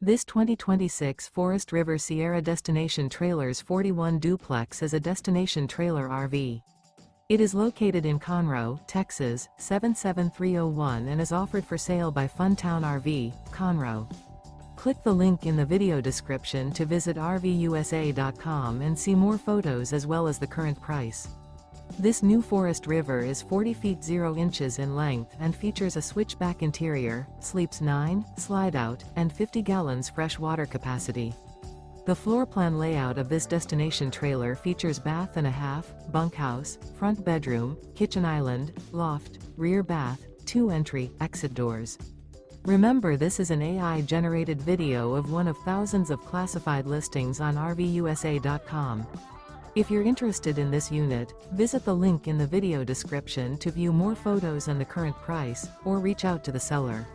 This 2026 Forest River Sierra Destination Trailers 41 duplex is a destination trailer RV. It is located in Conroe, Texas, 77301 and is offered for sale by Funtown RV, Conroe. Click the link in the video description to visit RVUSA.com and see more photos as well as the current price. This new Forest River is 40 feet 0 inches in length and features a switchback interior, sleeps 9, slide-out, and 50 gallons fresh water capacity. The floor plan layout of this destination trailer features bath and a half, bunkhouse, front bedroom, kitchen island, loft, rear bath, 2 entry, exit doors. Remember, this is an AI-generated video of one of thousands of classified listings on RVUSA.com. If you're interested in this unit, visit the link in the video description to view more photos and the current price, or reach out to the seller.